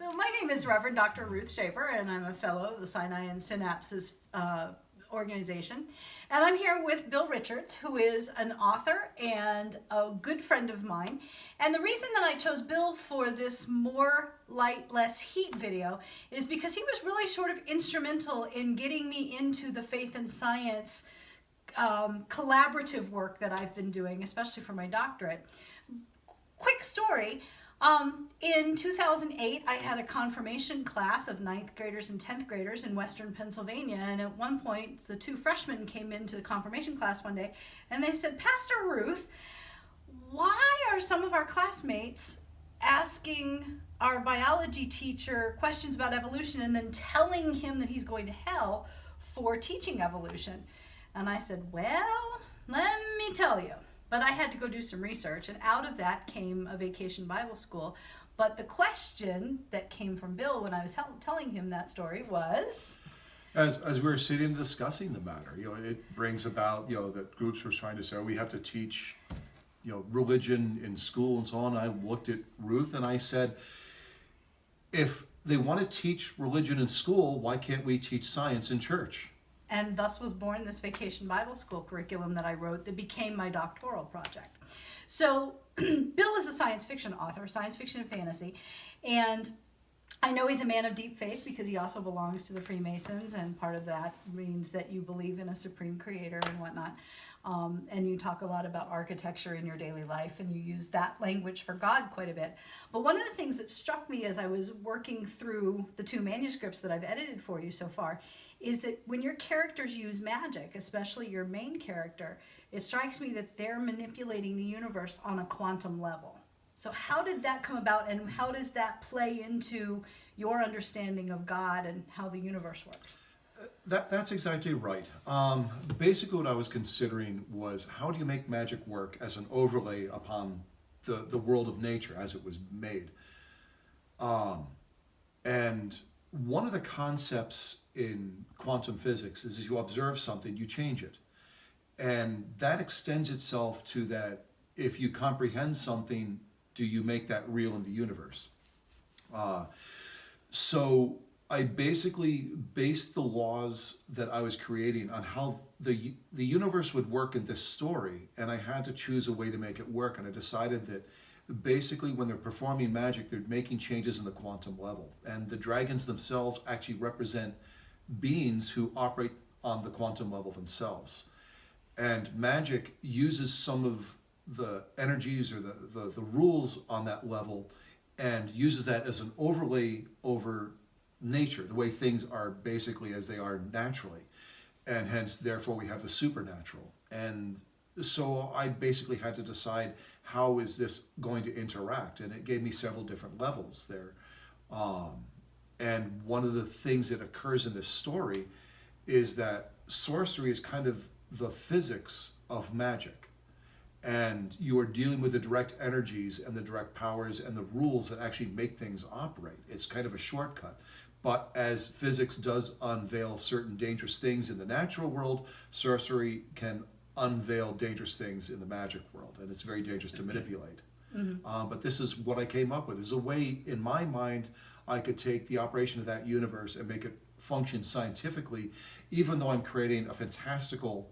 So my name is Reverend Dr. Ruth Shaver, and I'm a fellow of the Sinai and Synapses organization. And I'm here with Bill Richards, who is an author and a good friend of mine. And the reason that I chose Bill for this More Light, Less Heat video is because he was really sort of instrumental in getting me into the faith and science collaborative work that I've been doing, especially for my doctorate. Quick story. In 2008, I had a confirmation class of 9th graders and 10th graders in Western Pennsylvania, and at one point, the two freshmen came into the confirmation class one day, and they said, "Pastor Ruth, why are some of our classmates asking our biology teacher questions about evolution and then telling him that he's going to hell for teaching evolution?" And I said, "Well, let me tell you." But I had to go do some research, and out of that came a vacation Bible school. But the question that came from Bill when I was telling him that story was... As we were sitting and discussing the matter, it brings about, that groups were trying to say, we have to teach, religion in school and so on. I looked at Ruth and I said, if they want to teach religion in school, why can't we teach science in church? And thus was born this Vacation Bible School curriculum that I wrote that became my doctoral project. So Bill is a science fiction author, science fiction and fantasy, and I know he's a man of deep faith because he also belongs to the Freemasons, and part of that means that you believe in a supreme creator and whatnot. And you talk a lot about architecture in your daily life, and you use that language for God quite a bit. But one of the things that struck me as I was working through the two manuscripts that I've edited for you so far is that when your characters use magic, especially your main character, it strikes me that they're manipulating the universe on a quantum level. So how did that come about, and how does that play into your understanding of God and how the universe works? That's exactly right. Basically what I was considering was, how do you make magic work as an overlay upon the world of nature as it was made? And one of the concepts in quantum physics is, as you observe something, you change it. And that extends itself to that if you comprehend something, do you make that real in the universe? So I basically based the laws that I was creating on how the universe would work in this story, and I had to choose a way to make it work, and I decided that basically when they're performing magic, they're making changes in the quantum level, and the dragons themselves actually represent beings who operate on the quantum level themselves. And magic uses some of the energies or the rules on that level and uses that as an overlay over nature, the way things are basically as they are naturally. And hence, therefore, we have the supernatural. And so I basically had to decide, how is this going to interact? And it gave me several different levels there. And one of the things that occurs in this story is that sorcery is kind of the physics of magic. And you are dealing with the direct energies and the direct powers and the rules that actually make things operate. It's kind of a shortcut. But as physics does unveil certain dangerous things in the natural world, sorcery can unveil dangerous things in the magic world. And it's very dangerous to manipulate. Mm-hmm. But this is what I came up with. There's a way, in my mind, I could take the operation of that universe and make it function scientifically, even though I'm creating a fantastical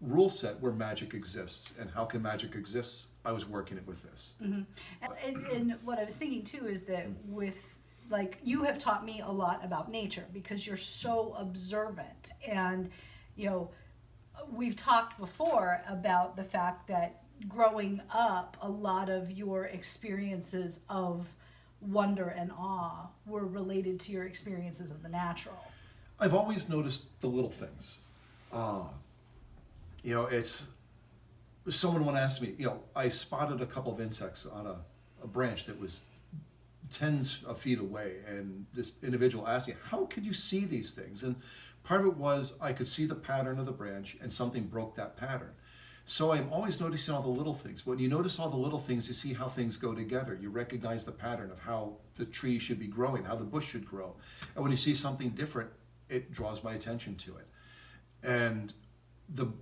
rule set where magic exists. And how can magic exist? I was working it with this. Mm-hmm. And what I was thinking too is that with, like, you have taught me a lot about nature because you're so observant. And, we've talked before about the fact that growing up, a lot of your experiences of wonder and awe were related to your experiences of the natural. I've always noticed the little things. It's, someone once asked me, I spotted a couple of insects on a branch that was tens of feet away, and this individual asked me, how could you see these things? And part of it was I could see the pattern of the branch, and something broke that pattern. So I'm always noticing all the little things. When you notice all the little things, you see how things go together. You recognize the pattern of how the tree should be growing, how the bush should grow. And when you see something different, it draws my attention to it. And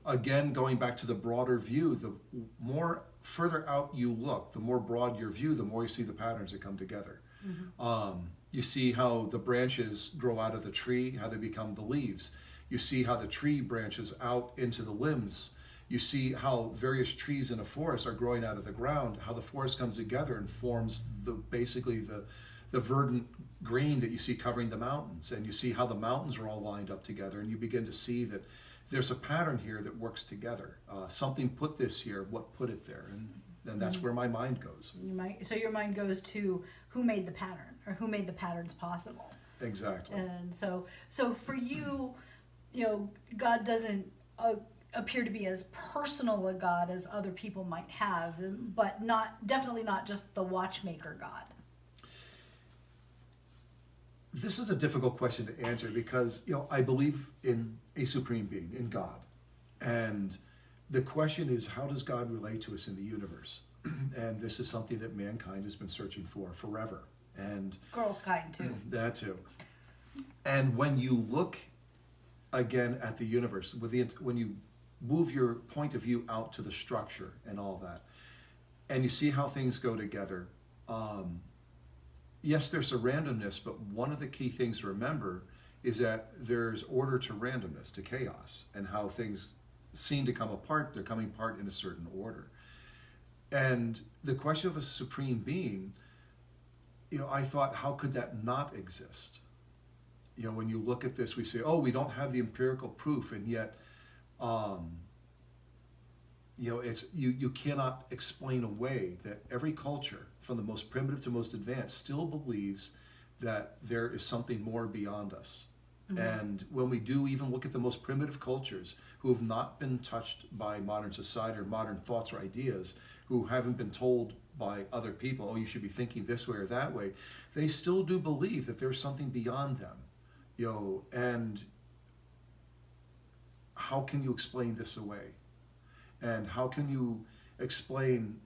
again, going back to the broader view, the more further out you look, the more broad your view, the more you see the patterns that come together. You see how the branches grow out of the tree, how they become the leaves. You see how the tree branches out into the limbs. You see how various trees in a forest are growing out of the ground, how the forest comes together and forms basically the verdant green that you see covering the mountains. And you see how the mountains are all lined up together, and you begin to see that there's a pattern here that works together. Something put this here, what put it there? And that's where my mind goes. So your mind goes to who made the pattern, or who made the patterns possible. Exactly. And so for you, God doesn't appear to be as personal a God as other people might have, but definitely not just the watchmaker God. This is a difficult question to answer because, I believe in a supreme being, in God. And the question is, how does God relate to us in the universe? And this is something that mankind has been searching for forever. And Girls' kind too. That too. And when you look again at the universe, when you move your point of view out to the structure and all that, and you see how things go together, yes, there's a randomness, but one of the key things to remember is that there's order to randomness, to chaos, and how things seem to come apart, they're coming apart in a certain order. And the question of a supreme being, I thought, how could that not exist? When you look at this, we say, oh, we don't have the empirical proof, and yet, it's you cannot explain away that every culture, from the most primitive to most advanced, still believes that there is something more beyond us. Mm-hmm. And when we do even look at the most primitive cultures who have not been touched by modern society or modern thoughts or ideas, who haven't been told by other people, oh, you should be thinking this way or that way, they still do believe that there's something beyond them. And how can you explain this away? And how can you explain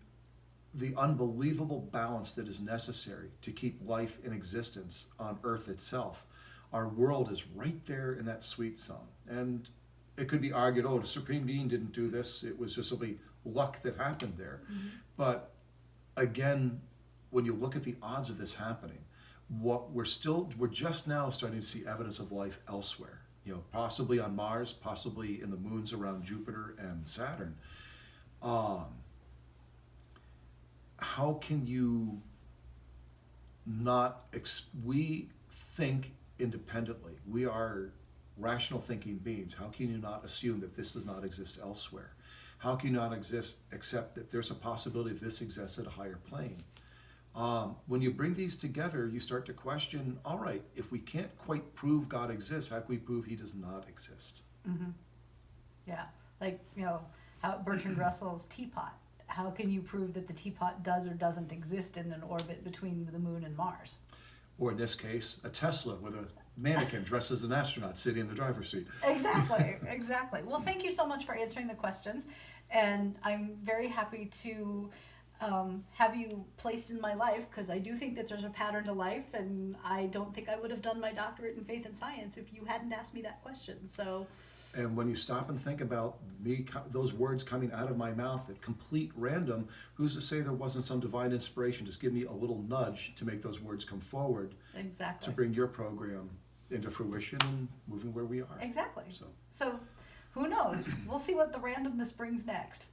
the unbelievable balance that is necessary to keep life in existence on Earth itself? Our world is right there in that sweet zone. And it could be argued, oh, the Supreme Being didn't do this, it was just simply luck that happened there. Mm-hmm. But again, when you look at the odds of this happening, we're just now starting to see evidence of life elsewhere. Possibly on Mars, possibly in the moons around Jupiter and Saturn. How can you not? We think independently. We are rational thinking beings. How can you not assume that this does not exist elsewhere? How can you not accept that there's a possibility this exists at a higher plane? When you bring these together, you start to question, all right, if we can't quite prove God exists, how can we prove he does not exist? Mm-hmm. Yeah, like, how Bertrand Russell's teapot. How can you prove that the teapot does or doesn't exist in an orbit between the moon and Mars? Or in this case, a Tesla with a mannequin dressed as an astronaut sitting in the driver's seat. Exactly. Well, thank you so much for answering the questions. And I'm very happy to have you placed in my life, because I do think that there's a pattern to life, and I don't think I would have done my doctorate in faith and science if you hadn't asked me that question. So, and when you stop and think about those words coming out of my mouth at complete random, who's to say there wasn't some divine inspiration? Just give me a little nudge to make those words come forward. Exactly. To bring your program into fruition and moving where we are. Exactly. So who knows? We'll see what the randomness brings next.